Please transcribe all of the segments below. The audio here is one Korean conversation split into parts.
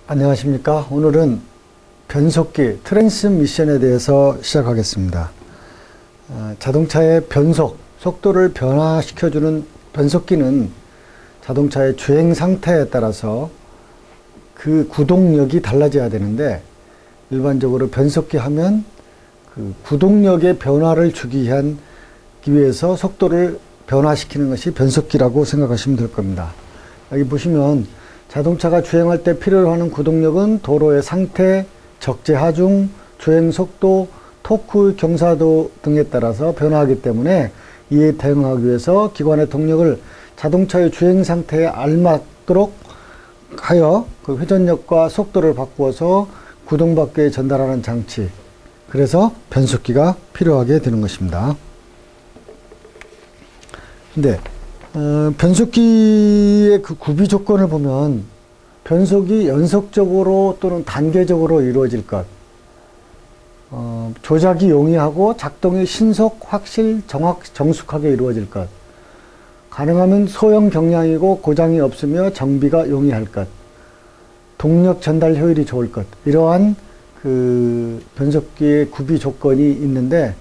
안녕하십니까. 오늘은 변속기 트랜스미션에 대해서 시작하겠습니다. 자동차의 속도를 변화시켜주는 변속기는 자동차의 주행 상태에 따라서 그 구동력이 달라져야 되는데, 일반적으로 변속기 하면 그 구동력의 변화를 주기 위해서 속도를 변화시키는 것이 변속기라고 생각하시면 될 겁니다. 여기 보시면 자동차가 주행할 때 필요로 하는 구동력은 도로의 상태, 적재 하중, 주행 속도, 토크, 경사도 등에 따라서 변화하기 때문에 이에 대응하기 위해서 기관의 동력을 자동차의 주행 상태에 알맞도록 하여 그 회전력과 속도를 바꾸어서 구동밖에 전달하는 장치, 그래서 변속기가 필요하게 되는 것입니다. 근데 변속기의 그 구비 조건을 보면 변속이 연속적으로 또는 단계적으로 이루어질 것, 조작이 용이하고 작동이 신속, 확실, 정숙하게 이루어질 것, 가능하면 소형 경량이고 고장이 없으며 정비가 용이할 것, 동력 전달 효율이 좋을 것, 이러한 그 변속기의 구비 조건이 있는데,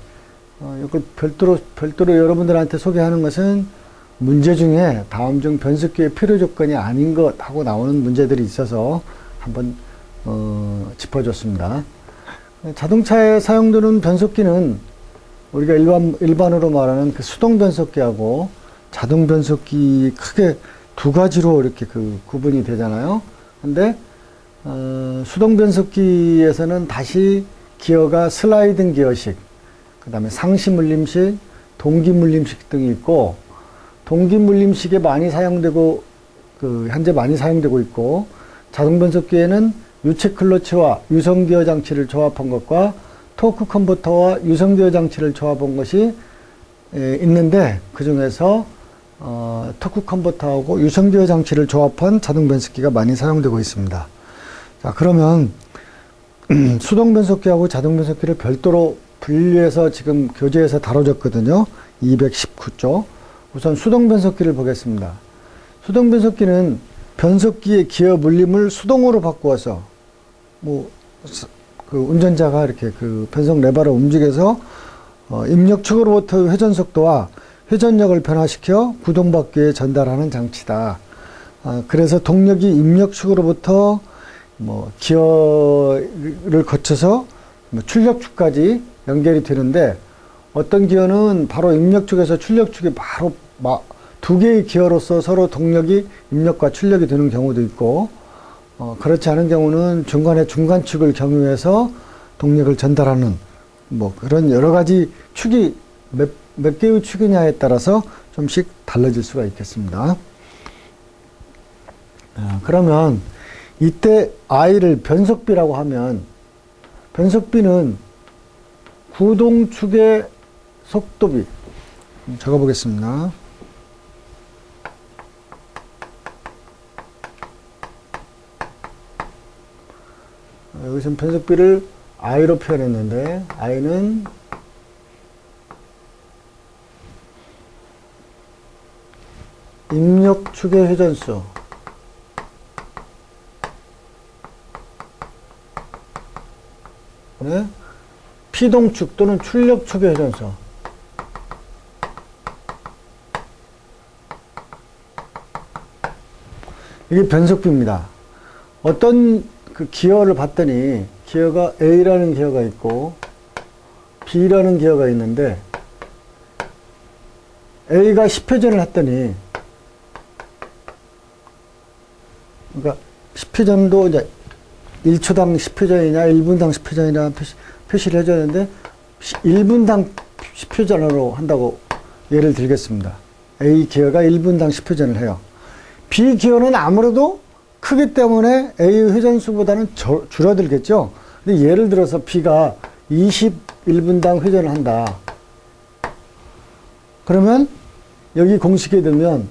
이걸 별도로 여러분들한테 소개하는 것은 문제 중에 다음 중 변속기의 필요 조건이 아닌 것 하고 나오는 문제들이 있어서 한번 짚어줬습니다. 자동차에 사용되는 변속기는 우리가 일반으로 말하는 그 수동 변속기하고 자동 변속기 크게 두 가지로 이렇게 그 구분이 되잖아요. 근데 수동 변속기에서는 다시 기어가 슬라이딩 기어식, 그 다음에 상시 물림식, 동기 물림식 등이 있고, 동기 물림식에 많이 사용되고, 현재 많이 사용되고 있고, 자동 변속기에는 유체 클러치와 유성 기어 장치를 조합한 것과 토크 컨버터와 유성 기어 장치를 조합한 것이 있는데, 그 중에서 토크 컨버터하고 유성 기어 장치를 조합한 자동 변속기가 많이 사용되고 있습니다. 자, 그러면 수동 변속기하고 자동 변속기를 별도로 분리해서 지금 교재에서 다뤄졌거든요. 219조. 우선 수동 변속기를 보겠습니다. 수동 변속기는 변속기의 기어 물림을 수동으로 바꾸어서, 그 운전자가 이렇게 그 변속 레버를 움직여서 입력축으로부터 회전 속도와 회전력을 변화시켜 구동바퀴에 전달하는 장치다. 그래서 동력이 입력축으로부터 기어를 거쳐서 출력축까지 연결이 되는데, 어떤 기어는 바로 입력축에서 출력축이 바로 두 개의 기어로서 서로 동력이 입력과 출력이 되는 경우도 있고, 그렇지 않은 경우는 중간에 중간축을 경유해서 동력을 전달하는 그런 여러 가지 축이 몇 개의 축이냐에 따라서 좀씩 달라질 수가 있겠습니다. 그러면 이때 I를 변속비라고 하면, 변속비는 구동축의 속도비, 적어보겠습니다. 여기서는 변속비를 I로 표현했는데, I는 입력축의 회전수, 피동축 또는 출력축의 회전수, 이게 변속비입니다. 어떤 그 기어를 봤더니 기어가 A라는 기어가 있고 B라는 기어가 있는데, A가 10회전을 했더니, 그러니까 10회전도 이제 1초당 10회전이냐 1분당 10회전이냐 표시를 해줬는데 1분당 10회전으로 한다고 예를 들겠습니다. A 기어가 1분당 10회전을 해요. B 기어는 아무래도 크기 때문에 A의 회전수보다는 줄어들겠죠. 근데 예를 들어서 B가 21분당 회전을 한다. 그러면 여기 공식에 들면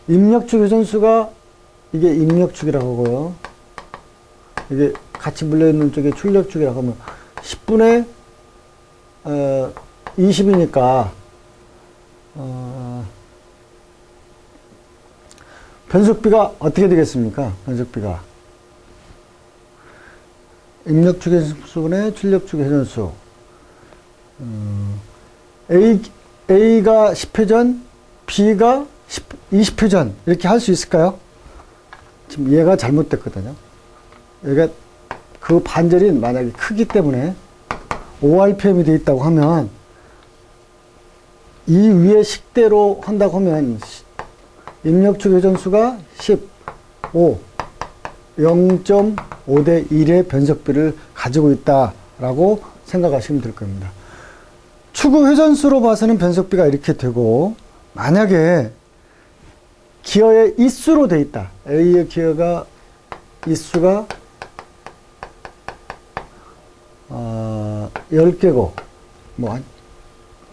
입력축 회전수가, 이게 입력축이라고 하고요, 이게 같이 물려있는 쪽에 출력축이라고 하면 10분의 20이니까 변속비가 어떻게 되겠습니까? 변속비가 입력축 회전수분의 출력축 회전수. A가 10회전, B가 20회전 이렇게 할 수 있을까요? 지금 얘가 잘못됐거든요. 얘가 그 반절이 만약에 크기 때문에 5rpm이 되어 있다고 하면 이 위에 식대로 한다고 하면 입력축 회전수가 15, 0.5 대 1의 변속비를 가지고 있다라고 생각하시면 될 겁니다. 추구 회전수로 봐서는 변속비가 이렇게 되고, 만약에 기어의 이수로 되어 있다. A의 기어가 이수가 10개고 뭐 한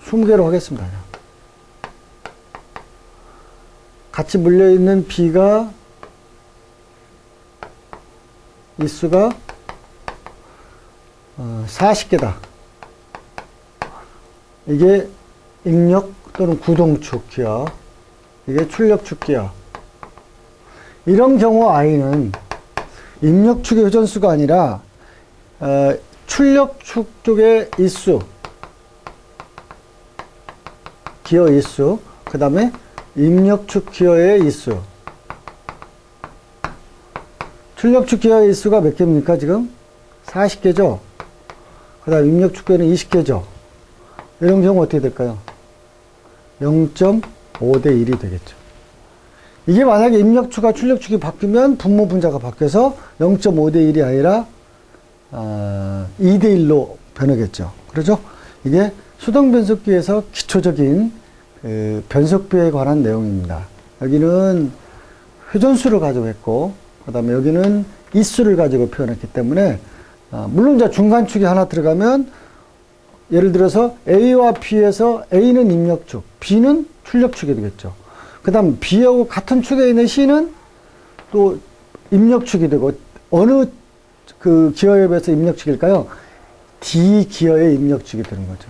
20개로 하겠습니다. 같이 물려있는 B가 이수가 40개다. 이게 입력 또는 구동축 기어, 이게 출력축 기어. 이런 경우 I는 입력축의 회전수가 아니라 출력축 쪽의 이수, 기어 이수, 그 다음에 입력축 기어의 이수. 출력축 기어의 이수가 몇 개입니까, 지금? 40개죠? 그 다음 입력축 기어는 20개죠? 이런 경우 어떻게 될까요? 0.5 대 1이 되겠죠. 이게 만약에 입력축과 출력축이 바뀌면 분모 분자가 바뀌어서 0.5 대 1이 아니라 2 대 1로 변하겠죠. 그렇죠? 이게 수동 변속기에서 기초적인 변속비에 관한 내용입니다. 여기는 회전수를 가지고 했고, 그 다음에 여기는 이수를 가지고 표현했기 때문에, 물론 이제 중간축이 하나 들어가면, 예를 들어서 A와 B에서 A는 입력축, B는 출력축이 되겠죠. 그 다음 B하고 같은 축에 있는 C는 또 입력축이 되고, 어느 그 기어에 비해서 입력축일까요? D 기어의 입력축이 되는 거죠.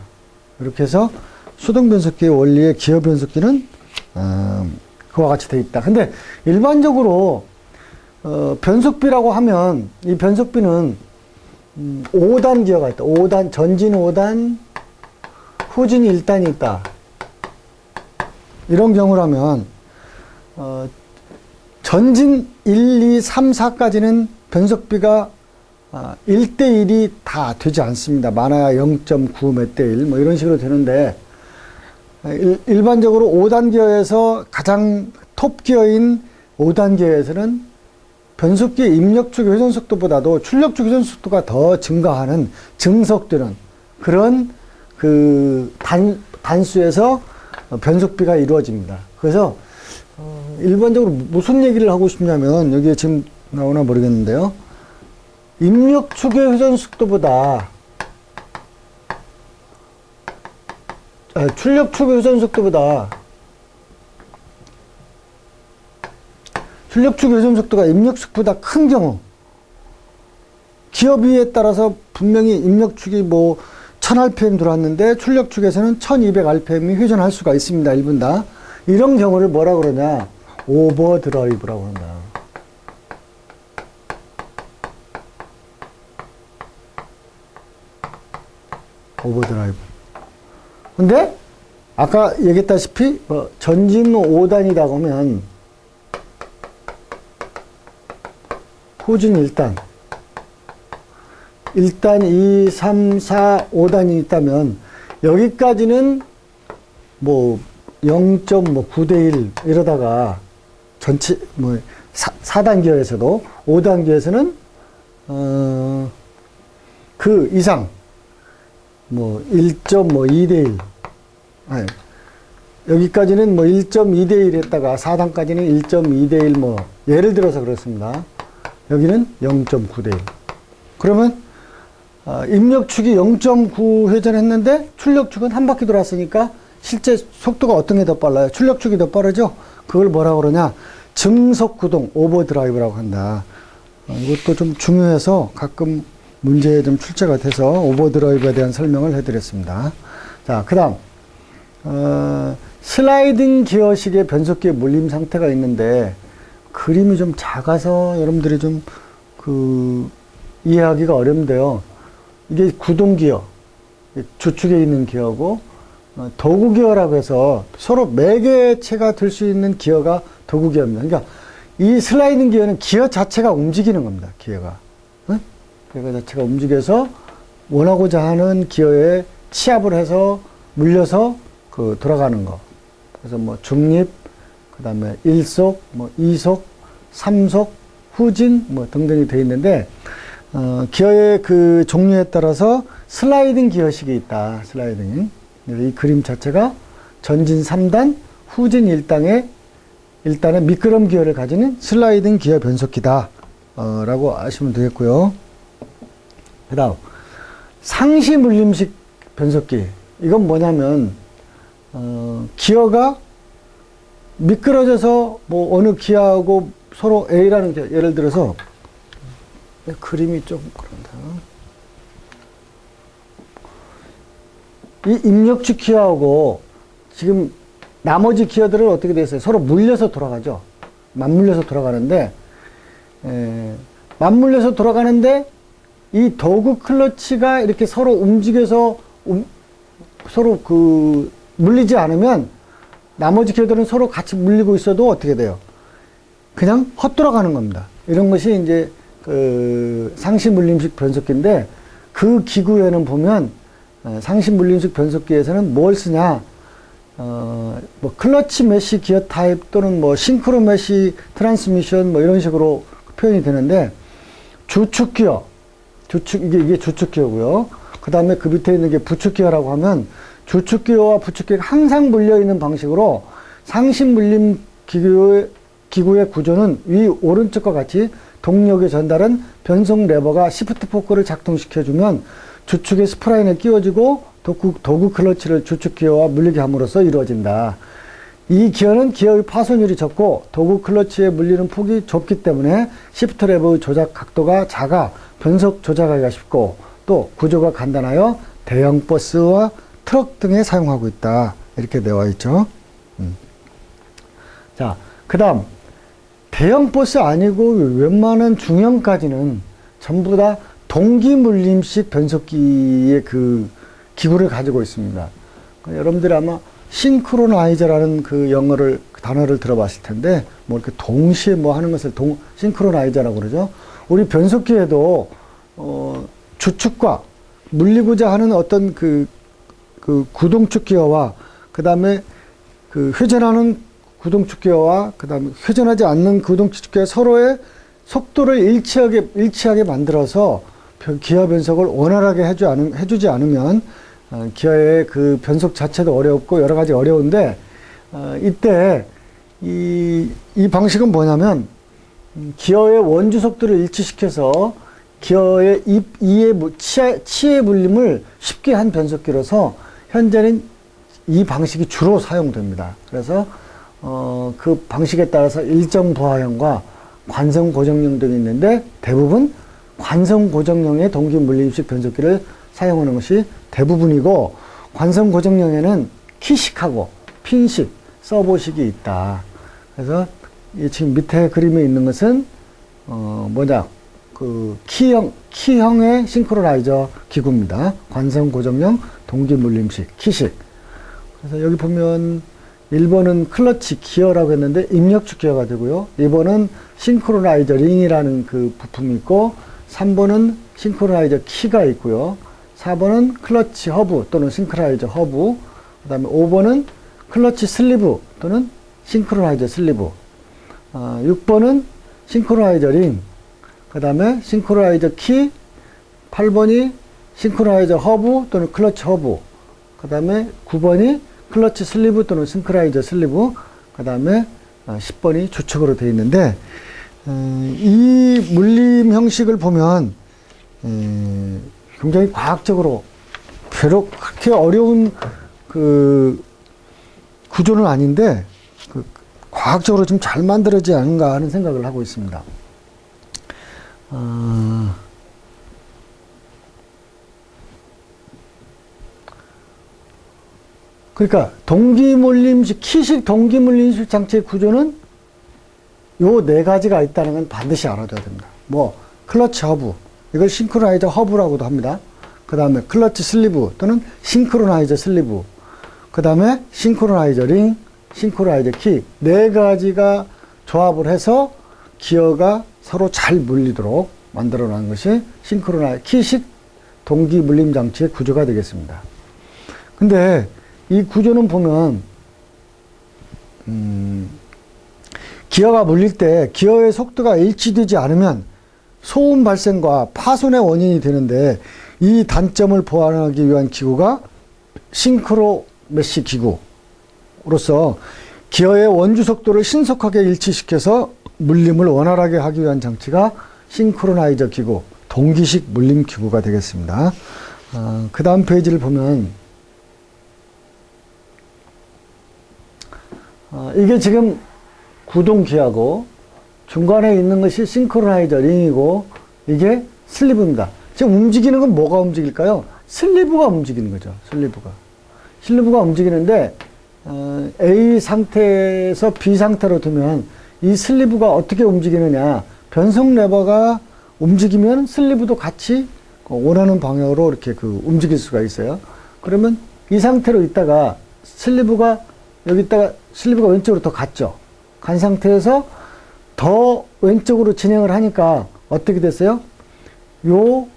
이렇게 해서 수동 변속기의 원리의 기어 변속기는 그와 같이 되어 있다. 근데 일반적으로 변속비라고 하면 이 변속비는 5단 기어가 있다. 5단, 전진 5단, 후진 1단이 있다. 이런 경우라면 전진 1, 2, 3, 4까지는 변속비가 1대1이 다 되지 않습니다. 많아야 0.9 몇 대 1, 뭐 이런 식으로 되는데, 일반적으로 5단 기어에서 가장 톱 기어인 5단 기어에서는 변속기 입력축 회전 속도보다도 출력축 회전 속도가 더 증가하는, 증속되는 그런 그 단수에서 변속비가 이루어집니다. 그래서 일반적으로 무슨 얘기를 하고 싶냐면, 여기에 지금 나오나 모르겠는데요. 입력축의 회전 속도보다 출력축의 회전 속도보다 출력축의 회전 속도가 입력축보다 큰 경우, 기어비에 따라서 분명히 입력축이 뭐 1000rpm 들어왔는데 출력축에서는 1200rpm이 회전할 수가 있습니다. 1분 다. 이런 경우를 뭐라 그러냐? 오버드라이브라고 한다. 오버드라이브. 근데 아까 얘기했다시피 전진 5단이다 보면 후진 1단, 1단, 2, 3, 4, 5단이 있다면 여기까지는 뭐 0.9 대 1 이러다가 전체 뭐 4단 기어에서도 5단 기어에서는 그 이상 뭐 1.2 대 1. 아니, 여기까지는 뭐 1.2 대 1 했다가 4단까지는 1.2 대 1 뭐 예를 들어서 그렇습니다. 여기는 0.9 대 1. 그러면 입력축이 0.9 회전했는데 출력축은 한 바퀴 돌았으니까 실제 속도가 어떤 게 더 빨라요? 출력축이 더 빠르죠? 그걸 뭐라고 그러냐? 증속구동, 오버드라이브라고 한다. 이것도 좀 중요해서 가끔 문제에 좀 출제가 돼서 오버드라이브에 대한 설명을 해드렸습니다. 자, 그 다음 슬라이딩 기어식의 변속기의 물림 상태가 있는데, 그림이 좀 작아서 여러분들이 좀 이해하기가 어렵는데요. 이게 구동기어, 주축에 있는 기어고, 도구기어라고 해서 서로 매개체가 될 수 있는 기어가 도구기어입니다. 그러니까 이 슬라이딩 기어는 기어 자체가 움직이는 겁니다. 기어가. 응? 기어 자체가 움직여서 원하고자 하는 기어에 치압을 해서 물려서 돌아가는 거. 그래서 뭐 중립, 그 다음에 1속, 뭐 2속, 3속, 후진, 뭐 등등이 되어 있는데, 기어의 그 종류에 따라서 슬라이딩 기어식이 있다. 슬라이딩. 이 그림 자체가 전진 3단, 후진 1단의 미끄럼 기어를 가지는 슬라이딩 기어 변속기다. 라고 아시면 되겠고요. 그 다음, 상시 물림식 변속기. 이건 뭐냐면, 기어가 미끄러져서 뭐 어느 기어하고 서로 A라는 기어, 예를 들어서, 그림이 좀 그런다. 이 입력축 기어하고 지금 나머지 기어들은 어떻게 되어 있어요? 서로 물려서 돌아가죠. 맞물려서 돌아가는데, 맞물려서 돌아가는데 이 도구 클러치가 이렇게 서로 움직여서 서로 물리지 않으면 나머지 기어들은 서로 같이 물리고 있어도 어떻게 돼요? 그냥 헛돌아가는 겁니다. 이런 것이 이제 상시 물림식 변속기인데, 그 기구에는 보면 상시 물림식 변속기에서는 뭘 쓰냐? 뭐 클러치 메시 기어 타입 또는 뭐 싱크로 메시 트랜스미션 뭐 이런 식으로 표현이 되는데, 주축 기어, 이게 주축 기어고요. 그 다음에 그 밑에 있는 게 부축 기어라고 하면, 주축 기어와 부축 기어가 항상 물려 있는 방식으로 상시 물림 기구의 구조는 위 오른쪽과 같이 동력의 전달은 변속 레버가 시프트 포크를 작동시켜주면 주축의 스프라인에 끼워지고 도구 클러치를 주축 기어와 물리게 함으로써 이루어진다. 이 기어는 기어의 파손율이 적고 도구 클러치에 물리는 폭이 좁기 때문에 시프트 레버의 조작 각도가 작아 변속 조작하기가 쉽고, 또 구조가 간단하여 대형 버스와 트럭 등에 사용하고 있다. 이렇게 되어 있죠. 자, 그 다음 대형 버스 아니고 웬만한 중형까지는 전부 다 동기물림식 변속기의 그 기구를 가지고 있습니다. 여러분들이 아마 싱크로나이저라는 그 단어를 들어봤을 텐데, 뭐 이렇게 동시에 뭐 하는 것을 싱크로나이저라고 그러죠. 우리 변속기에도 주축과 물리고자 하는 어떤 그 구동축 기어와 그 다음에 그 회전하는 구동축 기어와 그 다음에 회전하지 않는 구동축 기어 서로의 속도를 일치하게 만들어서 기어 변속을 원활하게 해주지 않으면 기어의 그 변속 자체도 어렵고 여러 가지 어려운데, 이때 이 방식은 뭐냐면 기어의 원주 속도를 일치시켜서 기어의 치의 물림을 쉽게 한 변속기로서 현재는 이 방식이 주로 사용됩니다. 그래서 그 방식에 따라서 일정 부하형과 관성 고정형 등이 있는데, 대부분 관성 고정형의 동기 물림식 변속기를 사용하는 것이 대부분이고, 관성 고정형에는 키식하고 핀식, 서보식이 있다. 그래서 지금 밑에 그림에 있는 것은 키형의 싱크로나이저 기구입니다. 관성 고정형 동기 물림식 키식. 그래서 여기 보면 1번은 클러치 기어라고 했는데 입력축 기어가 되고요. 2번은 싱크로나이저 링이라는 그 부품이 있고, 3번은 싱크로나이저 키가 있고요. 4번은 클러치 허브 또는 싱크로나이저 허브, 그 다음에 5번은 클러치 슬리브 또는 싱크로나이저 슬리브, 6번은 싱크로나이저 링, 그 다음에 싱크로나이저 키, 8번이 싱크로나이저 허브 또는 클러치 허브, 그 다음에 9번이 클러치 슬리브 또는 싱크로나이저 슬리브, 그 다음에 10번이 주축으로 되어 있는데, 이 물림 형식을 보면 굉장히 과학적으로 별로 그렇게 어려운 그 구조는 아닌데 과학적으로 좀 잘 만들어지지 않은가 하는 생각을 하고 있습니다. 그러니까 키식 동기물림식 장치의 구조는 요 네 가지가 있다는 건 반드시 알아둬야 됩니다. 뭐 클러치 허브, 이걸 싱크로나이저 허브라고도 합니다. 그 다음에 클러치 슬리브 또는 싱크로나이저 슬리브, 그 다음에 싱크로나이저 링, 싱크로나이저 키, 네 가지가 조합을 해서 기어가 서로 잘 물리도록 만들어 놓은 것이 싱크로나이저 키식 동기 물림 장치의 구조가 되겠습니다. 근데 이 구조는 보면 기어가 물릴 때 기어의 속도가 일치되지 않으면 소음 발생과 파손의 원인이 되는데, 이 단점을 보완하기 위한 기구가 싱크로 메쉬 기구로서 기어의 원주 속도를 신속하게 일치시켜서 물림을 원활하게 하기 위한 장치가 싱크로나이저 기구, 동기식 물림 기구가 되겠습니다. 그 다음 페이지를 보면 이게 지금 구동기하고 중간에 있는 것이 싱크로나이저 링이고 이게 슬리브입니다. 지금 움직이는 건 뭐가 움직일까요? 슬리브가 움직이는 거죠. 슬리브가 움직이는데 A 상태에서 B 상태로 두면 이 슬리브가 어떻게 움직이느냐, 변속 레버가 움직이면 슬리브도 같이 원하는 방향으로 이렇게 움직일 수가 있어요. 그러면 이 상태로 있다가 슬리브가 여기 있다가 슬리브가 왼쪽으로 더 갔죠. 간 상태에서 더 왼쪽으로 진행을 하니까 어떻게 됐어요? 요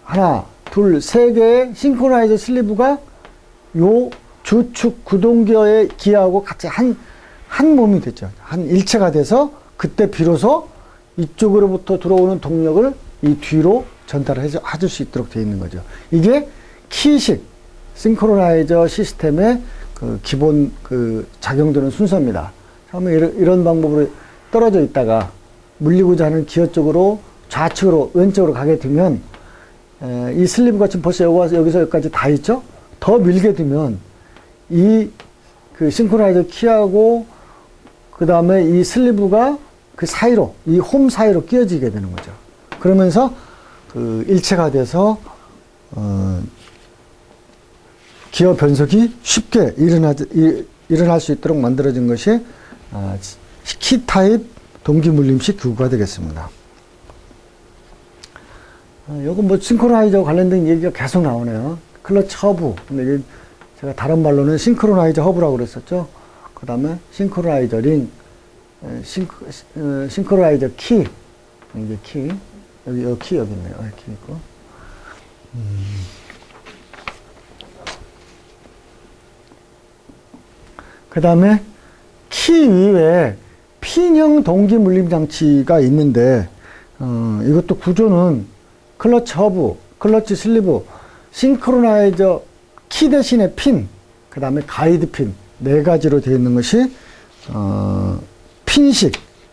하나, 둘, 세 개의 싱크로나이저 슬리브가 요 주축 구동기어의 기어하고 같이 한 몸이 됐죠. 한 일체가 돼서 그때 비로소 이쪽으로부터 들어오는 동력을 이 뒤로 전달을 해줄 수 있도록 되어 있는 거죠. 이게 키식 싱크로나이저 시스템의 기본 작용되는 순서입니다. 처음에 이런 방법으로 떨어져 있다가 물리고자 하는 기어 쪽으로 좌측으로 왼쪽으로 가게 되면 이 슬리브가 지금 벌써 여기서 여기까지 다 있죠? 더 밀게 되면 이 싱크로나이저 키하고 그 다음에 이 슬리브가 그 사이로, 이 홈 사이로 끼어지게 되는 거죠. 그러면서 일체가 돼서 기어 변속이 쉽게 일어날 수 있도록 만들어진 것이 키 타입 동기 물림식 기구가 되겠습니다. 요건 뭐 싱크로나이저 관련된 얘기가 계속 나오네요. 클러치 허브. 근데 이게 제가 다른 말로는 싱크로나이저 허브라고 그랬었죠. 그 다음에 싱크로나이저 링, 싱크로나이저 키. 이게 키. 여기 키 여기 있네요. 키 있고. 그 다음에 키 위에 핀형 동기 물림 장치가 있는데, 이것도 구조는 클러치 허브, 클러치 슬리브, 싱크로나이저 키 대신에 핀, 그 다음에 가이드 핀, 네 가지로 되어 있는 것이, 핀식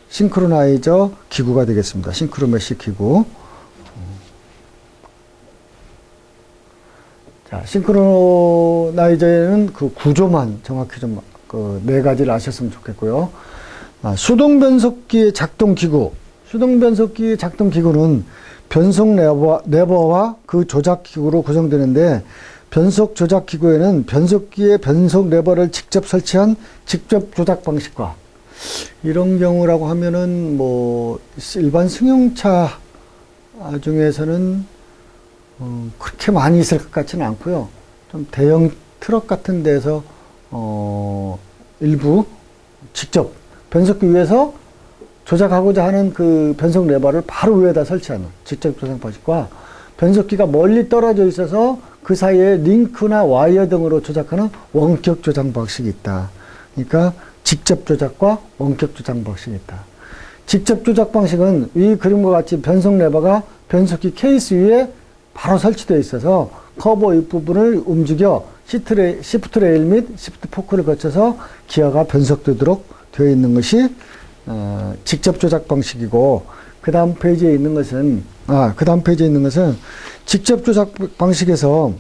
싱크로나이저 기구가 되겠습니다. 싱크로메시 기구. 자, 싱크로나이저에는 구조만 정확히 좀, 네 가지를 아셨으면 좋겠고요. 수동 변속기의 작동 기구. 수동 변속기의 작동 기구는 변속 레버와 그 조작 기구로 구성되는데, 변속 조작 기구에는 변속기의 변속 레버를 직접 설치한 직접 조작 방식과, 이런 경우라고 하면은 뭐 일반 승용차 중에서는 그렇게 많이 있을 것 같지는 않고요. 좀 대형 트럭 같은 데서 일부 직접 변속기 위에서 조작하고자 하는 그 변속 레버를 바로 위에다 설치하는 직접 조작 방식과, 변속기가 멀리 떨어져 있어서 그 사이에 링크나 와이어 등으로 조작하는 원격 조작 방식이 있다. 그러니까 직접 조작과 원격 조작 방식이 있다. 직접 조작 방식은 이 그림과 같이 변속 레버가 변속기 케이스 위에 바로 설치되어 있어서 커버 윗부분을 움직여 시프트 레일 및 시프트 포크를 거쳐서 기어가 변속되도록 되어 있는 것이 직접 조작 방식이고, 그 다음 페이지에 있는 것은 직접 조작 방식에서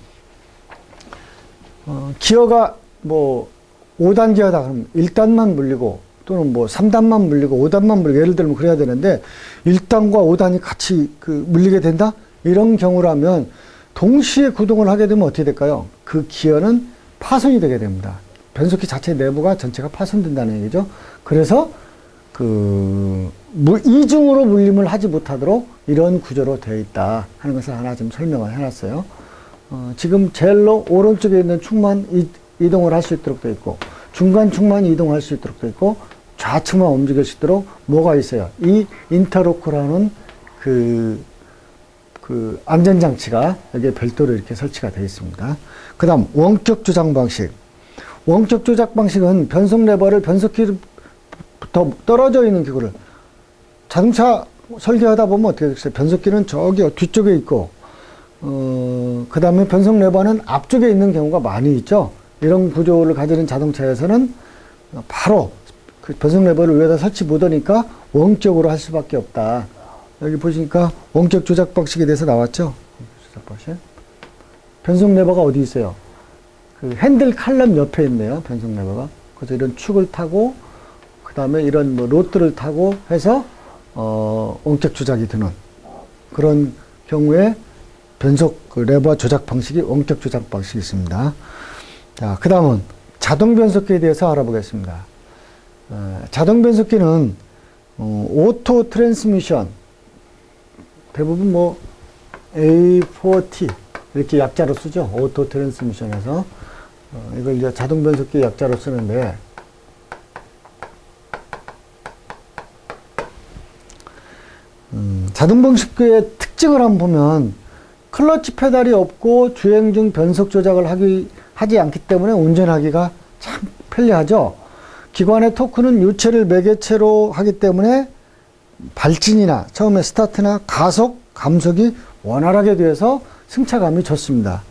기어가 뭐 5단 기어다 그러면 1단만 물리고 또는 뭐 3단만 물리고 5단만 물리고, 예를 들면 그래야 되는데 1단과 5단이 같이 물리게 된다? 이런 경우라면 동시에 구동을 하게 되면 어떻게 될까요? 그 기어는 파손이 되게 됩니다. 변속기 자체 내부가 전체가 파손된다는 얘기죠. 그래서 이중으로 물림을 하지 못하도록 이런 구조로 되어 있다 하는 것을 하나 좀 설명을 해놨어요. 지금 젤로 오른쪽에 있는 축만 이동을 할 수 있도록 되어 있고, 중간 축만 이동할 수 있도록 되어 있고, 좌측만 움직일 수 있도록 뭐가 있어요? 이 인터로커라는 그 안전장치가 여기에 별도로 이렇게 설치가 되어 있습니다. 그 다음 원격 조작 방식. 원격 조작 방식은 변속 레버를 변속기부터 떨어져 있는 기구를, 자동차 설계하다 보면 어떻게 되겠어요? 변속기는 저기 뒤쪽에 있고, 그 다음에 변속 레버는 앞쪽에 있는 경우가 많이 있죠. 이런 구조를 가지는 자동차에서는 바로 그 변속 레버를 위에다 설치 못하니까 원격으로 할 수밖에 없다. 여기 보시니까 원격 조작 방식에 대해서 나왔죠. 조작 방식. 변속 레버가 어디 있어요? 그 핸들 칼럼 옆에 있네요. 변속 레버가. 그래서 이런 축을 타고, 그 다음에 이런 뭐 로트를 타고 해서 원격 조작이 되는 그런 경우에 변속 레버 조작 방식이 원격 조작 방식이 있습니다. 자, 그 다음은 자동 변속기에 대해서 알아보겠습니다. 자동 변속기는 오토 트랜스미션, 대부분 뭐 A4T 이렇게 약자로 쓰죠. 오토 트랜스미션에서 이걸 이제 자동 변속기 약자로 쓰는데, 자동 변속기의 특징을 한번 보면 클러치 페달이 없고 주행 중 변속 조작을 하지 않기 때문에 운전하기가 참 편리하죠. 기관의 토크는 유체를 매개체로 하기 때문에 발진이나 처음에 스타트나 가속, 감속이 원활하게 되어서 승차감이 좋습니다.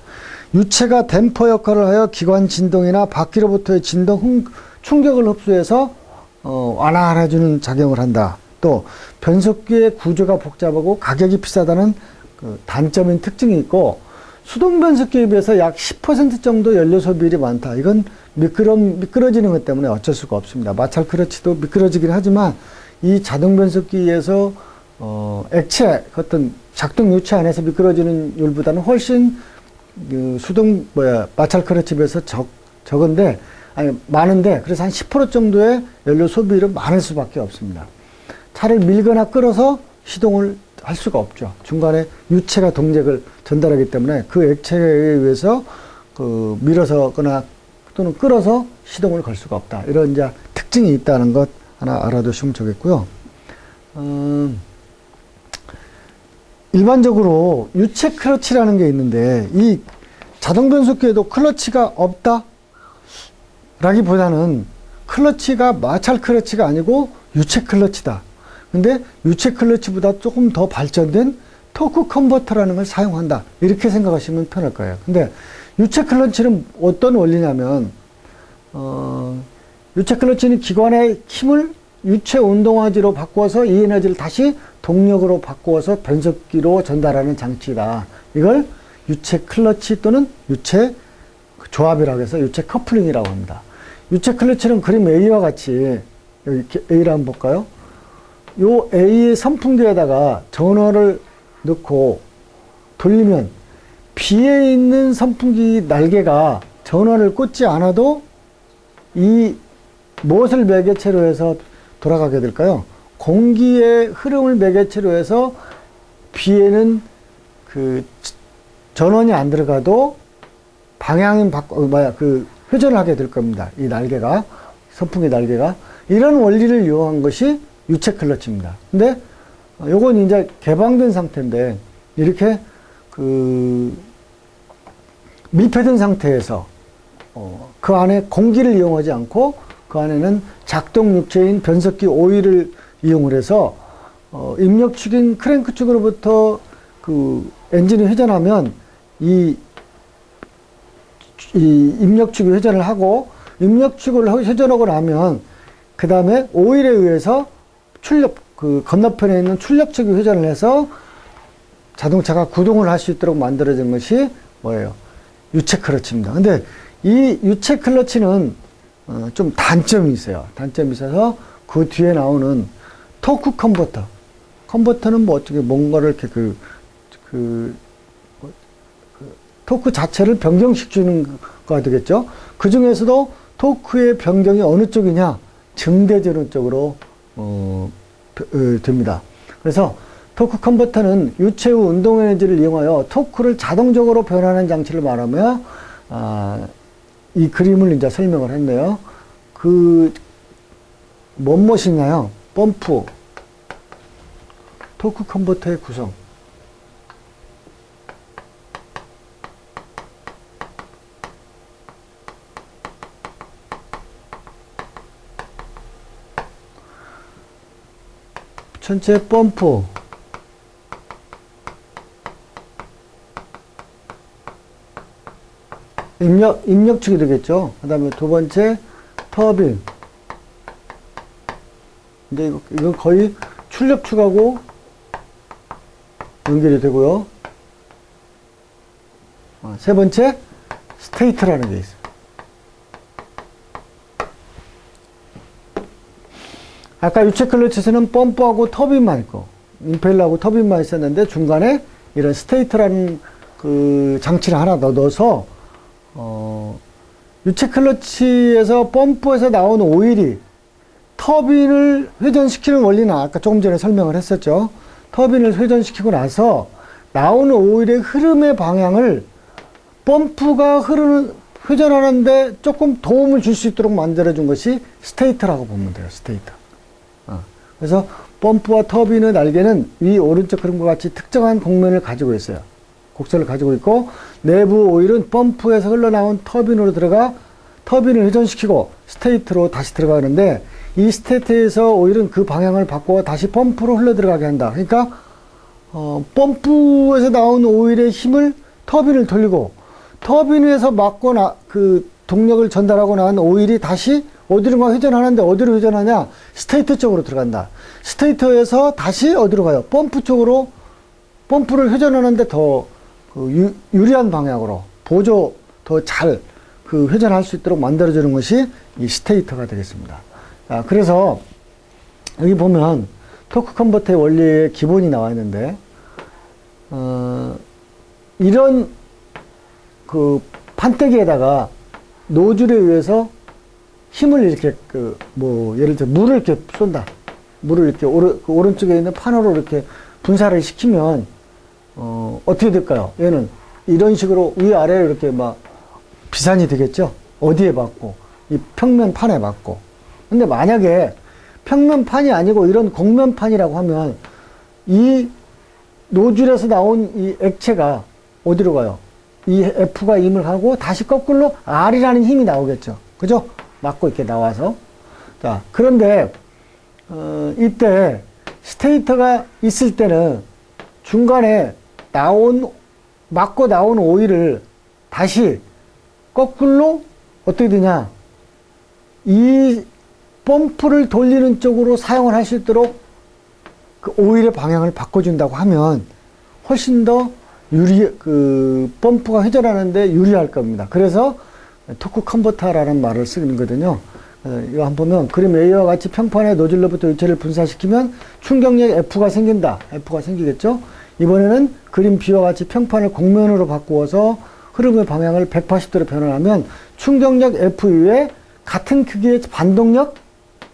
유체가 댐퍼 역할을 하여 기관 진동이나 바퀴로부터의 진동, 충격을 흡수해서 완화해주는 작용을 한다. 또 변속기의 구조가 복잡하고 가격이 비싸다는 그 단점인 특징이 있고, 수동 변속기에 비해서 약 10% 정도 연료 소비율이 많다. 이건 미끄러지는 것 때문에 어쩔 수가 없습니다. 마찰 크러치도 미끄러지긴 하지만 이 자동 변속기에서 액체 어떤 작동 유체 안에서 미끄러지는 율보다는 훨씬 마찰 크러치에 비해서 많은데, 그래서 한 10% 정도의 연료 소비율은 많을 수밖에 없습니다. 차를 밀거나 끌어서 시동을 할 수가 없죠. 중간에 유체가 동력을 전달하기 때문에 그 액체에 의해서 밀어서거나 또는 끌어서 시동을 걸 수가 없다. 이런 이제 특징이 있다는 것 하나 알아두시면 좋겠고요. 일반적으로 유체 클러치라는 게 있는데, 이 자동 변속기에도 클러치가 없다? 라기보다는 클러치가 마찰 클러치가 아니고 유체 클러치다. 근데 유체 클러치보다 조금 더 발전된 토크 컨버터라는 걸 사용한다. 이렇게 생각하시면 편할 거예요. 근데 유체 클러치는 어떤 원리냐면, 유체 클러치는 기관의 힘을 유체 운동화지로 바꾸어서 이 에너지를 다시 동력으로 바꾸어서 변속기로 전달하는 장치다. 이걸 유체 클러치 또는 유체 조합이라고 해서 유체 커플링이라고 합니다. 유체 클러치는 그림 A와 같이, 여기 A를 한번 볼까요? 요 A의 선풍기에다가 전원을 넣고 돌리면 B에 있는 선풍기 날개가 전원을 꽂지 않아도 이 무엇을 매개체로 해서 돌아가게 될까요? 공기의 흐름을 매개체로 해서 B에는 그 전원이 안 들어가도 방향은 회전을 하게 될 겁니다. 이 날개가, 선풍기 날개가. 이런 원리를 이용한 것이 유체 클러치입니다. 근데 요건 이제 개방된 상태인데, 이렇게 밀폐된 상태에서 그 안에 공기를 이용하지 않고 그 안에는 작동 육체인 변속기 오일을 이용을 해서 입력축인 크랭크 축으로부터 그 엔진이 회전하면 이 입력축이 회전을 하고, 입력축을 회전하고 나면 그 다음에 오일에 의해서 건너편에 있는 출력축이 회전을 해서 자동차가 구동을 할 수 있도록 만들어진 것이 뭐예요? 유체 클러치입니다. 근데 이 유체 클러치는 좀 단점이 있어요. 단점이 있어서 그 뒤에 나오는 토크 컨버터. 컨버터는 뭐 어떻게 뭔가를 이렇게 토크 자체를 변경시키는 거가 되겠죠. 그 중에서도 토크의 변경이 어느 쪽이냐? 증대되는 쪽으로 됩니다. 그래서 토크 컨버터는 유체 후 운동 에너지를 이용하여 토크를 자동적으로 변환하는 장치를 말하며 이 그림을 이제 설명을 했네요. 뭔 것이냐요? 펌프, 토크 컨버터의 구성. 전체 펌프, 입력축이 되겠죠. 그 다음에 두 번째 터빈. 근데 이건 거의 출력축하고 연결이 되고요. 세 번째 스테이터라는 게 있어요. 아까 유체 클러치에서는 펌프하고 터빈만 있고 임펠러하고 터빈만 있었는데 중간에 이런 스테이터라는 그 장치를 하나 넣어서 유체 클러치에서 펌프에서 나온 오일이 터빈을 회전시키는 원리는 아까 조금 전에 설명을 했었죠. 터빈을 회전시키고 나서 나오는 오일의 흐름의 방향을 펌프가 회전하는데 조금 도움을 줄 수 있도록 만들어준 것이 스테이터라고 보면 돼요. 스테이터. 그래서 펌프와 터빈의 날개는 위 오른쪽 그림과 같이 특정한 곡면을 가지고 있어요. 곡선을 가지고 있고 내부 오일은 펌프에서 흘러나온 터빈으로 들어가 터빈을 회전시키고 스테이트로 다시 들어가는데 이 스테이트에서 오일은 그 방향을 바꿔 다시 펌프로 흘러 들어가게 한다. 그러니까 펌프에서 나온 오일의 힘을 터빈을 돌리고 터빈에서 그 동력을 전달하고 나온 오일이 다시 어디론가 회전하는데 어디로 회전하냐? 스테이터 쪽으로 들어간다. 스테이터에서 다시 어디로 가요? 펌프 쪽으로 펌프를 회전하는데 더 유리한 방향으로 더 잘 회전할 수 있도록 만들어주는 것이 이 스테이터가 되겠습니다. 그래서 여기 보면 토크 컨버터의 원리의 기본이 나와 있는데 이런 판때기에다가 노즐에 의해서 힘을 이렇게 예를 들어 물을 이렇게 쏜다. 물을 이렇게 오른쪽에 있는 판으로 이렇게 분사를 시키면 어떻게 될까요? 얘는 이런 식으로 위아래로 이렇게 막 비산이 되겠죠? 어디에 맞고 이 평면판에 맞고. 근데 만약에 평면판이 아니고 이런 곡면판이라고 하면 이 노즐에서 나온 이 액체가 어디로 가요? 이 F가 힘을 하고 다시 거꾸로 R이라는 힘이 나오겠죠. 그죠? 맞고 이렇게 나와서. 자, 그런데, 이때 스테이터가 있을 때는 중간에 맞고 나온 오일을 다시 거꾸로 어떻게 되냐. 이 펌프를 돌리는 쪽으로 사용을 할 수 있도록 그 오일의 방향을 바꿔준다고 하면 훨씬 더 펌프가 회전하는데 유리할 겁니다. 그래서 토크 컨버터라는 말을 쓰는 거거든요. 이거 한번 보면 그림 A와 같이 평판의 노즐로부터 유체를 분사시키면 충격력 F가 생긴다. F가 생기겠죠? 이번에는 그림 B와 같이 평판을 곡면으로 바꾸어서 흐름의 방향을 180도로 변환하면 충격력 F 이후에 같은 크기의 반동력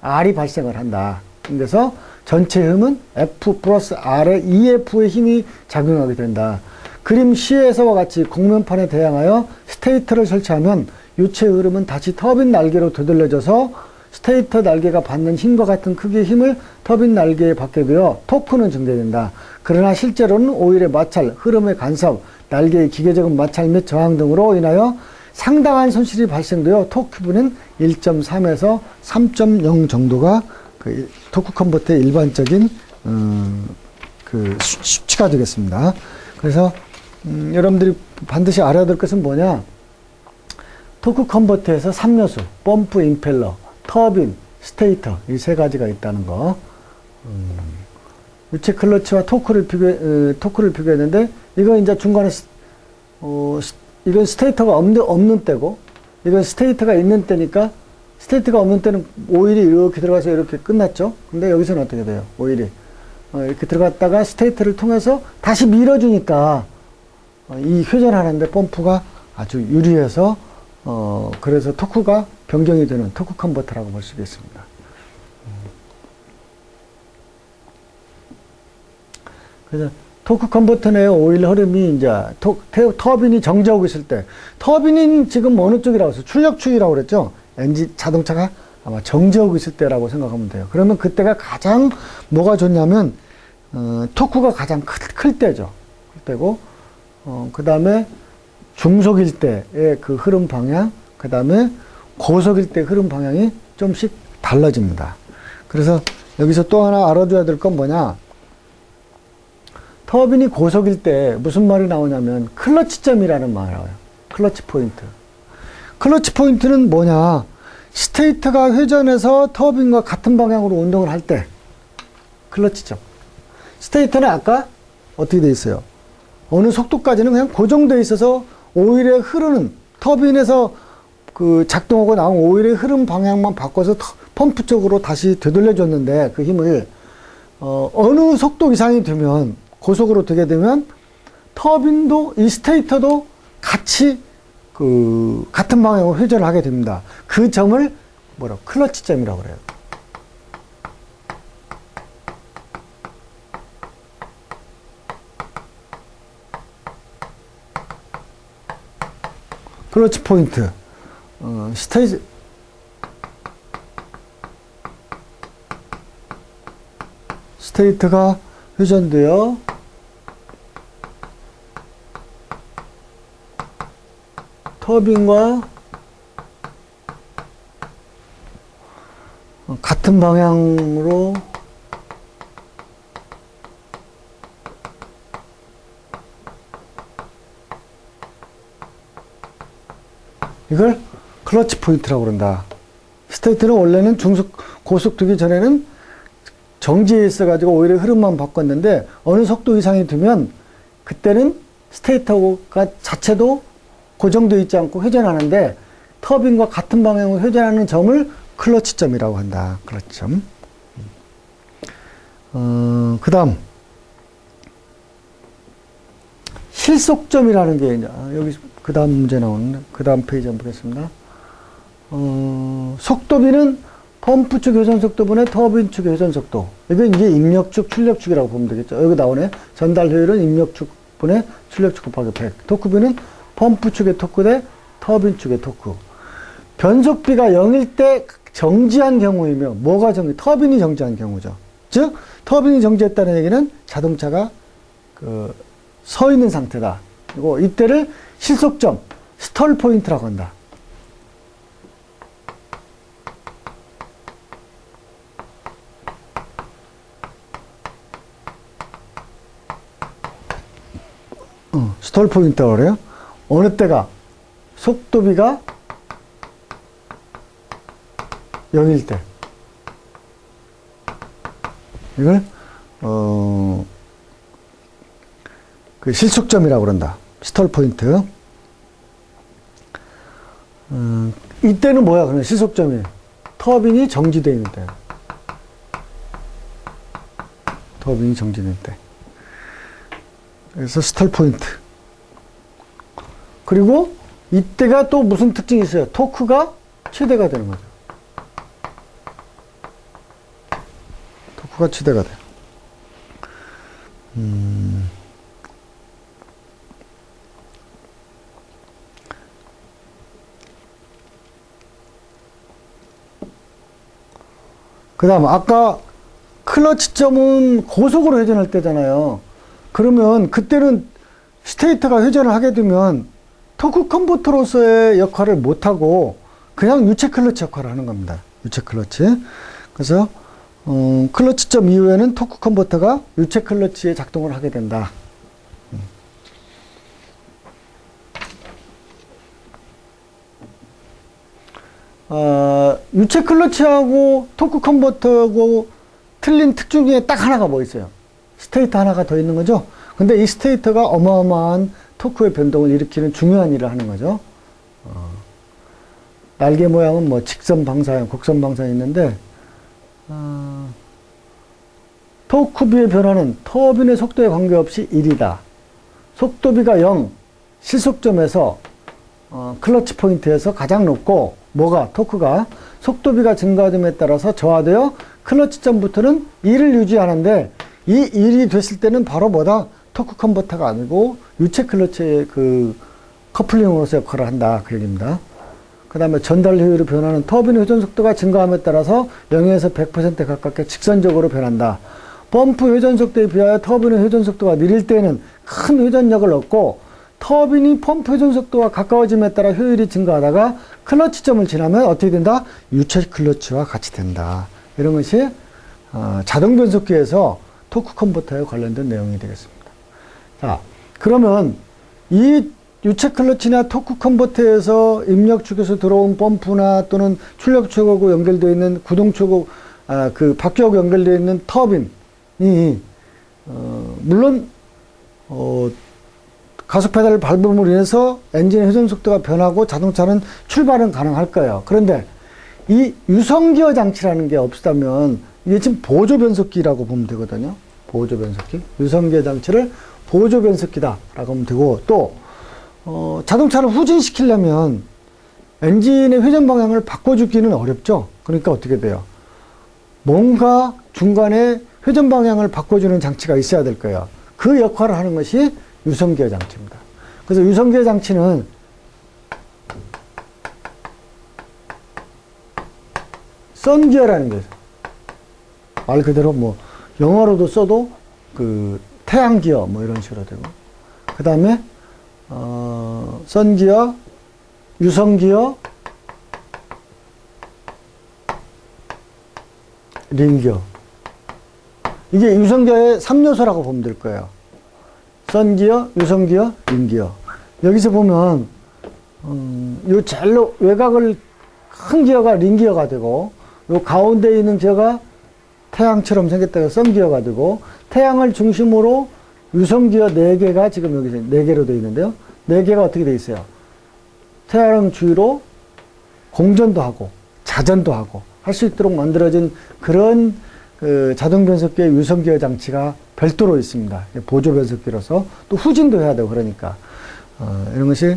R이 발생을 한다. 그래서 전체 힘은 F 플러스 R의 EF의 힘이 작용하게 된다. 그림 C에서와 같이 곡면판에 대항하여 스테이터를 설치하면 유체의 흐름은 다시 터빈 날개로 되돌려져서 스테이터 날개가 받는 힘과 같은 크기의 힘을 터빈 날개에 받게 되어 토크는 증대된다. 그러나 실제로는 오일의 마찰, 흐름의 간섭, 날개의 기계적인 마찰 및 저항 등으로 인하여 상당한 손실이 발생되어 토크분은 1.3에서 3.0 정도가 토크 컨버터의 일반적인 수치가 되겠습니다. 그래서 여러분들이 반드시 알아야 될 것은 뭐냐? 토크 컨버터에서 3요소, 펌프, 임펠러, 터빈, 스테이터 이 세 가지가 있다는 거. 유체 클러치와 토크를 비교했는데 이건 이제 중간에 이건 스테이터가 없는 때고 이건 스테이터가 있는 때니까 스테이터가 없는 때는 오일이 이렇게 들어가서 이렇게 끝났죠. 근데 여기서는 어떻게 돼요? 오일이 이렇게 들어갔다가 스테이터를 통해서 다시 밀어주니까 이 회전하는데 펌프가 아주 유리해서 그래서 토크가 변경이 되는 토크 컨버터라고 볼 수 있겠습니다. 그래서 토크 컨버터 내에 오일 흐름이 이제 터빈이 정지하고 있을 때, 터빈이 지금 어느 쪽이라고 했어요? 출력축이라고 그랬죠? 엔진, 자동차가 아마 정지하고 있을 때라고 생각하면 돼요. 그러면 그때가 가장 뭐가 좋냐면, 토크가 가장 클 때죠. 클 때고, 그 다음에 중속일 때의 그 흐름 방향, 그 다음에 고속일 때 흐름 방향이 좀씩 달라집니다. 그래서 여기서 또 하나 알아둬야 될 건 뭐냐? 터빈이 고속일 때 무슨 말이 나오냐면 클러치점이라는 말이 나와요. 클러치 포인트. 클러치 포인트는 뭐냐? 스테이터가 회전해서 터빈과 같은 방향으로 운동을 할 때 클러치점. 스테이터는 아까 어떻게 돼 있어요? 어느 속도까지는 그냥 고정돼 있어서 오일에 흐르는 터빈에서 그 작동하고 나온 오일의 흐름 방향만 바꿔서 펌프 쪽으로 다시 되돌려줬는데 그 힘을 어느 속도 이상이 되면 고속으로 되게 되면 터빈도 이 스테이터도 같이 그 같은 방향으로 회전을 하게 됩니다. 그 점을 뭐라고 클러치점이라고 그래요. 클러치 포인트. 스테이트가 회전되어 터빈과 같은 방향으로 이걸 클러치 포인트라고 그런다. 스테이트는 원래는 고속 되기 전에는 정지해 있어가지고 오히려 흐름만 바꿨는데 어느 속도 이상이 되면 그때는 스테이터가 자체도 고정되어 있지 않고 회전하는데 터빈과 같은 방향으로 회전하는 점을 클러치점이라고 한다. 클러치점. 그 다음 실속점이라는 게 이제 여기 그 다음 문제 나오는데 그 다음 페이지 한번 보겠습니다. 속도비는 펌프 축 회전 속도분의 터빈 축 회전 속도. 이건 이게 입력축, 출력축이라고 보면 되겠죠. 여기 나오네. 전달 효율은 입력축분의 출력축 곱하기 100. 토크비는 펌프 축의 토크 대 터빈 축의 토크. 변속비가 0일 때 정지한 경우이며, 뭐가 터빈이 정지한 경우죠. 즉, 터빈이 정지했다는 얘기는 자동차가 서 있는 상태다. 그리고 이때를 실속점, 스톨 포인트라고 한다. 스톨 포인트라고 그래요. 어느 때가 속도비가 0일 때. 이걸 그 실속점이라고 그런다. 스톨 포인트. 이때는 뭐야? 그러면 실속점이 터빈이 정지되어 있는 때. 터빈이 정지된 때. 그래서 스톨 포인트. 그리고 이때가 또 무슨 특징이 있어요? 토크가 최대가 되는 거죠. 토크가 최대가 돼요. 그 다음 아까 클러치점은 고속으로 회전할 때잖아요. 그러면 그때는 스테이터가 회전을 하게 되면 토크 컨버터로서의 역할을 못하고 그냥 유체 클러치 역할을 하는 겁니다. 유체 클러치. 그래서 클러치점 이후에는 토크 컨버터가 유체 클러치의 작동을 하게 된다. 유체 클러치하고 토크 컨버터하고 틀린 특징 중에 딱 하나가 뭐 있어요? 스테이터 하나가 더 있는 거죠? 근데 이 스테이터가 어마어마한 토크의 변동을 일으키는 중요한 일을 하는 거죠. 날개 모양은 뭐 직선 방사형, 곡선 방사형이 있는데, 토크비의 변화는 터빈의 속도에 관계없이 1이다. 속도비가 0, 실속점에서 클러치 포인트에서 가장 높고, 뭐가? 토크가 속도비가 증가됨에 따라서 저하되어 클러치점부터는 2를 유지하는데 이 일이 됐을 때는 바로 뭐다? 토크 컨버터가 아니고 유체 클러치의 그 커플링으로서 역할을 한다. 그 얘기입니다. 그 다음에 전달 효율이 변하는 터빈 회전 속도가 증가함에 따라서 0에서 100% 가깝게 직선적으로 변한다. 펌프 회전 속도에 비하여 터빈의 회전 속도가 느릴 때는 큰 회전력을 얻고 터빈이 펌프 회전 속도와 가까워짐에 따라 효율이 증가하다가 클러치점을 지나면 어떻게 된다? 유체 클러치와 같이 된다. 이런 것이 자동 변속기에서 토크 컨버터에 관련된 내용이 되겠습니다. 자, 그러면 이 유체 클러치나 토크 컨버터에서 입력 축에서 들어온 펌프나 또는 출력 축하고 연결되어 있는 구동 축하고 그 바퀴하고 연결되어 있는 터빈이 물론 가속 페달을 밟음으로 인해서 엔진의 회전 속도가 변하고 자동차는 출발은 가능할 거예요. 그런데 이 유성기어 장치라는 게 없다면 이게 지금 보조 변속기라고 보면 되거든요. 보조 변속기. 유성기어 장치를 보조 변속기다라고 하면 되고, 또 자동차를 후진시키려면 엔진의 회전 방향을 바꿔주기는 어렵죠. 그러니까 어떻게 돼요? 뭔가 중간에 회전 방향을 바꿔주는 장치가 있어야 될 거예요. 그 역할을 하는 것이 유성기어 장치입니다. 그래서 유성기어 장치는 선기어라는 거예요. 말 그대로 뭐 영어로도 써도 그 태양기어 뭐 이런 식으로 되고, 그 다음에 선기어, 유성기어, 링기어. 이게 유성기어의 3요소라고 보면 될 거예요. 선기어, 유성기어, 링기어. 여기서 보면 요 제일 외곽을 큰 기어가 링기어가 되고, 요 가운데 있는 기어가 태양처럼 생겼다가 선기어가 되고, 태양을 중심으로 유성기어 4개가 지금 여기 4개로 되어 있는데요. 4개가 어떻게 되어 있어요? 태양 주위로 공전도 하고 자전도 하고 할 수 있도록 만들어진 그런 그 자동 변속기의 유성기어 장치가 별도로 있습니다. 보조 변속기로서 또 후진도 해야 되고 그러니까 이런 것이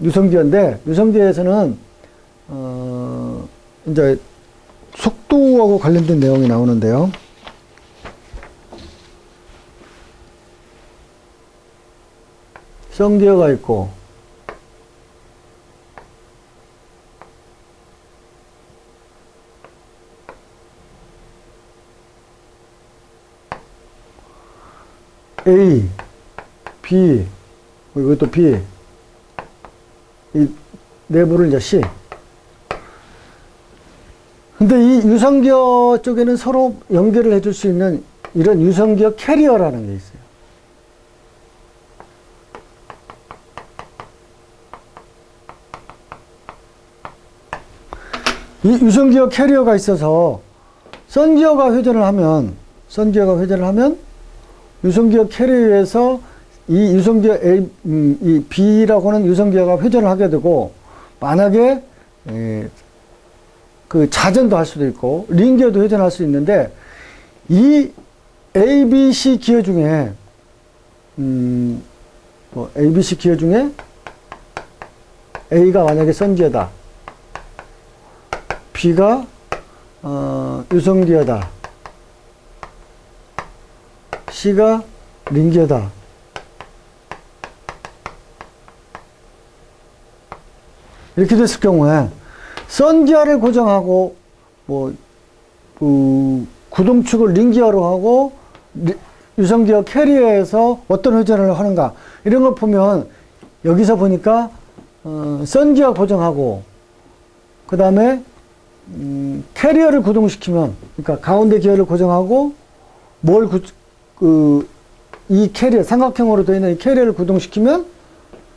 유성기어인데, 유성기어에서는 이제 속도하고 관련된 내용이 나오는데요. 선기어가 있고 A, B, 이것도 B, 이 내부를 이제 C. 근데 이 유성기어 쪽에는 서로 연결을 해줄 수 있는 이런 유성기어 캐리어라는 게 있어요. 이 유성기어 캐리어가 있어서 선기어가 회전을 하면 유성기어 캐리어에서 이 유성기어 A, 이 B라고 하는 유성기어가 회전을 하게 되고, 만약에 그 자전도 할 수도 있고 링기어도 회전할 수 있는데, 이 A, B, C 기어 중에 뭐 A, B, C 기어 중에 A가 만약에 선기어다, B가 유성기어다, C가 링기어다. 이렇게 됐을 경우에 선기어를 고정하고 뭐 구동축을 링기어로 하고 유성기어 캐리어에서 어떤 회전을 하는가, 이런 걸 보면 여기서 보니까 선기어 고정하고 그 다음에 캐리어를 구동시키면, 그러니까 가운데 기어를 고정하고 이 캐리어, 삼각형으로 되어 있는 이 캐리어를 구동시키면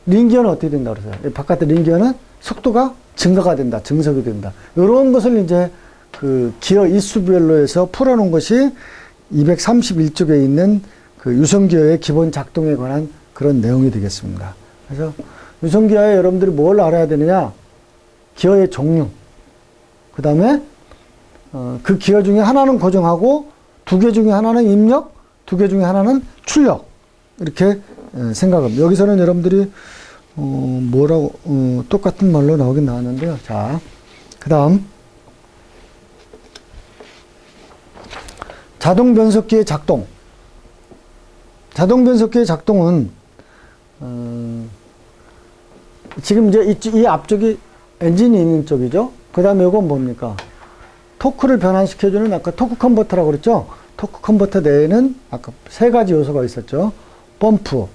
링기어는 어떻게 된다 그러세요? 바깥에 링기어는 속도가 증가가 된다, 증석이 된다. 이런 것을 이제 그 기어 이수별로 해서 풀어놓은 것이 231쪽에 있는 그 유성기어의 기본 작동에 관한 그런 내용이 되겠습니다. 그래서 유성기어에 여러분들이 뭘 알아야 되느냐? 기어의 종류, 그 다음에 그 기어 중에 하나는 고정하고 2개 중에 하나는 입력, 2개 중에 하나는 출력, 이렇게 생각합니다. 여기서는 여러분들이 뭐라고 똑같은 말로 나오긴 나왔는데요. 자, 그 다음 자동 변속기의 작동. 자동 변속기의 작동은 지금 이제 이 앞쪽이 엔진이 있는 쪽이죠. 그 다음에 이건 뭡니까? 토크를 변환시켜주는 아까 토크 컨버터라고 그랬죠. 토크 컨버터 내에는 아까 세 가지 요소가 있었죠. 펌프,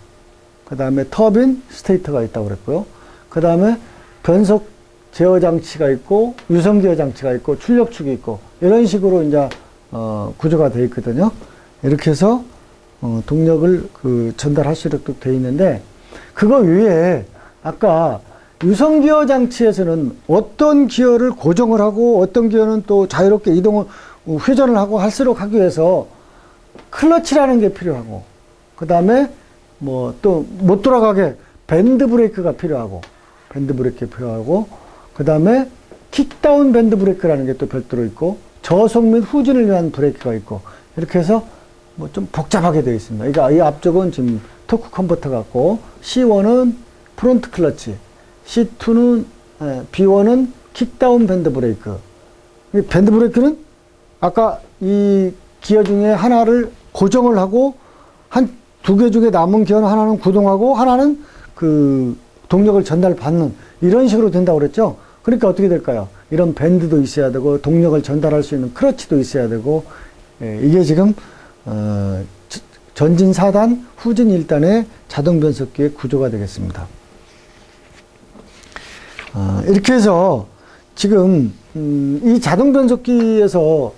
그 다음에 터빈, 스테이터가 있다고 그랬고요. 그 다음에 변속 제어 장치가 있고 유성 제어 장치가 있고 출력축이 있고 이런 식으로 이제 구조가 되어 있거든요. 이렇게 해서 동력을 전달할 수 있도록 되어 있는데, 그거 위에 아까 유성 기어 장치에서는 어떤 기어를 고정을 하고 어떤 기어는 또 자유롭게 이동을 회전을 하고 할수록 하기 위해서 클러치라는 게 필요하고, 그 다음에 뭐 또 못 돌아가게 밴드 브레이크가 필요하고, 그 다음에 킥다운 밴드 브레이크라는 게 또 별도로 있고, 저속 및 후진을 위한 브레이크가 있고, 이렇게 해서 뭐 좀 복잡하게 되어 있습니다. 그러니까 이 앞쪽은 지금 토크 컨버터 같고, C1은 프론트 클러치, B1은 킥다운 밴드 브레이크. 밴드 브레이크는 아까 이 기어 중에 하나를 고정을 하고, 한 두 개 중에 남은 기어는 하나는 구동하고, 하나는 동력을 전달받는, 이런 식으로 된다고 그랬죠? 그러니까 어떻게 될까요? 이런 밴드도 있어야 되고, 동력을 전달할 수 있는 클러치도 있어야 되고, 이게 지금, 전진 4단, 후진 1단의 자동 변속기의 구조가 되겠습니다. 이렇게 해서 지금, 이 자동 변속기에서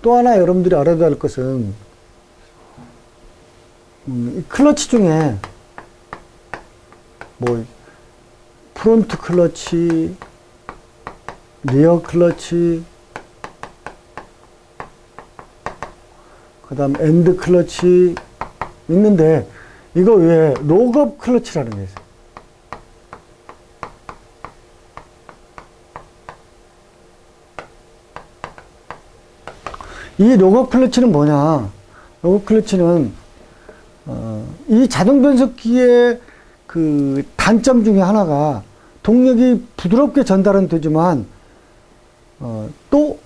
또 하나 여러분들이 알아야 할 것은, 이 클러치 중에, 뭐, 프론트 클러치, 리어 클러치, 그 다음 엔드 클러치 있는데, 이거 외에 록업 클러치라는 게 있어요. 이 록업 클러치는 뭐냐? 록업 클러치는 이 자동 변속기의 단점 중에 하나가 동력이 부드럽게 전달은 되지만 또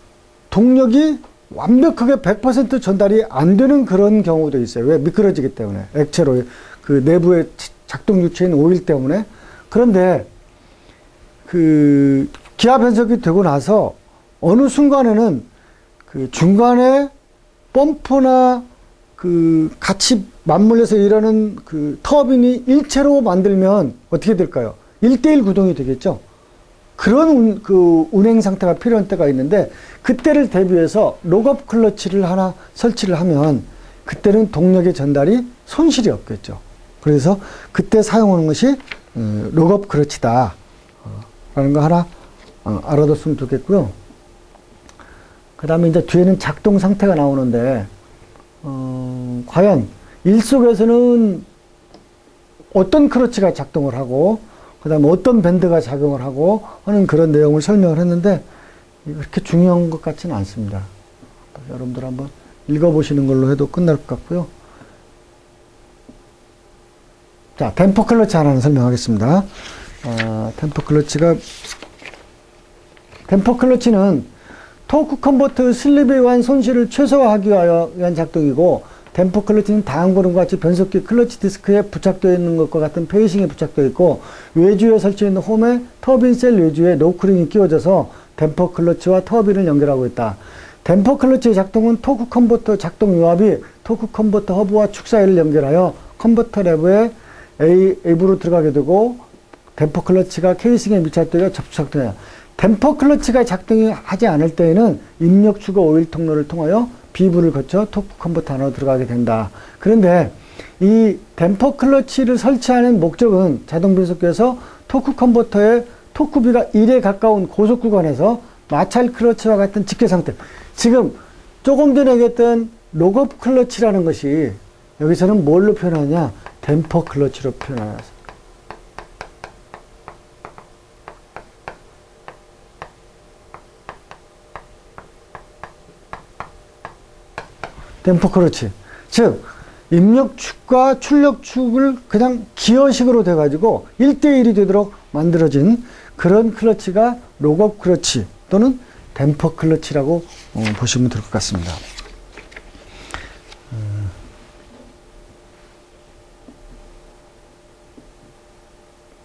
동력이 완벽하게 100% 전달이 안 되는 그런 경우도 있어요. 왜? 미끄러지기 때문에. 액체로 내부의 작동 유체인 오일 때문에. 그런데 기아 변속이 되고 나서 어느 순간에는 중간에 펌프나 같이 맞물려서 일하는 터빈이 일체로 만들면 어떻게 될까요? 1대1 구동이 되겠죠? 그런 운행 상태가 필요한 때가 있는데, 그때를 대비해서 록업 클러치를 하나 설치를 하면 그때는 동력의 전달이 손실이 없겠죠. 그래서 그때 사용하는 것이 록업 클러치다 라는 거 하나 알아뒀으면 좋겠고요. 그 다음에 이제 뒤에는 작동 상태가 나오는데, 과연 일속에서는 어떤 클러치가 작동을 하고, 그 다음에 어떤 밴드가 작용을 하고 하는 그런 내용을 설명을 했는데, 그렇게 중요한 것 같지는 않습니다. 여러분들 한번 읽어보시는 걸로 해도 끝날 것 같고요. 자, 댐퍼 클러치 하나는 설명하겠습니다. 댐퍼 클러치는 토크 컨버터 슬립에 의한 손실을 최소화하기 위한 작동이고, 댐퍼 클러치는 다음 구름과 같이 변속기 클러치 디스크에 부착되어 있는 것과 같은 페이싱에 부착되어 있고, 외주에 설치되어 있는 홈에 터빈 셀 외주에 노크링이 끼워져서 댐퍼 클러치와 터빈을 연결하고 있다. 댐퍼 클러치의 작동은 토크 컨버터 작동 요압이 토크 컨버터 허브와 축 사이를 연결하여 컨버터 레버에 A부로 들어가게 되고, 댐퍼 클러치가 케이싱에 밀착되어 접촉되어. 댐퍼 클러치가 작동이 하지 않을 때에는 입력축과 오일 통로를 통하여 B부를 거쳐 토크 컨버터 안으로 들어가게 된다. 그런데 이 댐퍼 클러치를 설치하는 목적은 자동 변속기에서 토크 컨버터의 토크비가 1에 가까운 고속 구간에서 마찰 클러치와 같은 직계 상태. 지금 조금 전에 얘기했던 록업 클러치라는 것이 여기서는 뭘로 표현하냐? 댐퍼 클러치로 표현하였습니다. 댐퍼 클러치. 즉, 입력축과 출력축을 그냥 기어식으로 돼가지고 1대1이 되도록 만들어진 그런 클러치가 록업 클러치 또는 댐퍼 클러치라고 보시면 될 것 같습니다.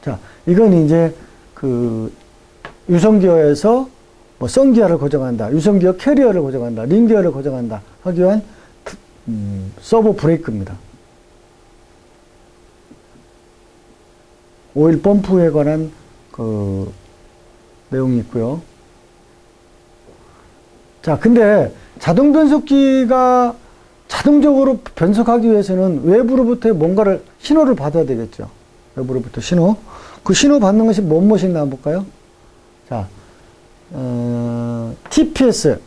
자, 이건 이제 그 유성기어에서 뭐 썬기어를 고정한다, 유성기어 캐리어를 고정한다, 링기어를 고정한다 하기 위한 서버 브레이크입니다. 오일 펌프에 관한 그 내용이 있고요. 자, 근데 자동 변속기가 자동적으로 변속하기 위해서는 외부로부터 뭔가를 신호를 받아야 되겠죠. 외부로부터 신호. 그 신호 받는 것이 무엇이 있나 한번 볼까요? 자, TPS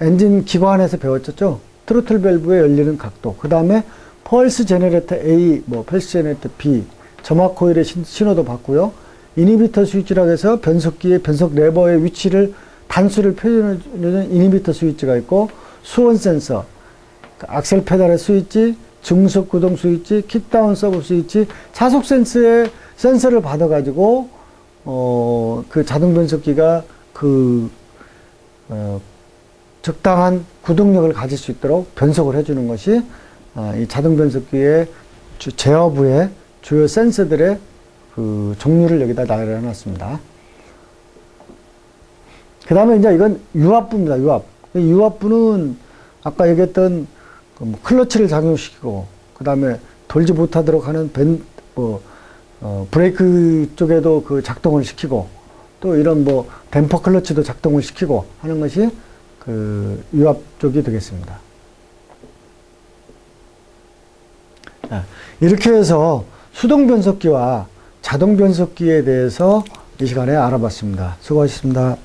엔진 기관에서 배웠죠. 트로틀 밸브의 열리는 각도. 그 다음에 펄스 제너레이터 A, 뭐 펄스 제너레이터 B, 점화 코일의 신호도 받고요. 이니비터 스위치라고 해서 변속기의 변속 레버의 위치를 단수를 표현해주는 이니비터 스위치가 있고, 수온 센서, 악셀 페달의 스위치, 중속 구동 스위치, 킥다운 서브 스위치, 차속 센서를 받아가지고 그 자동 변속기가 적당한 구동력을 가질 수 있도록 변속을 해주는 것이 이 자동 변속기의 제어부의 주요 센서들의 그 종류를 여기다 나열해 놨습니다. 그 다음에 이제 이건 유압부입니다. 유압부는 아까 얘기했던 그 클러치를 작용시키고, 그 다음에 돌지 못하도록 하는 브레이크 쪽에도 그 작동을 시키고, 또 이런 뭐 댐퍼 클러치도 작동을 시키고 하는 것이 그 유압 쪽이 되겠습니다. 자, 이렇게 해서 수동 변속기와 자동 변속기에 대해서 이 시간에 알아봤습니다. 수고하셨습니다.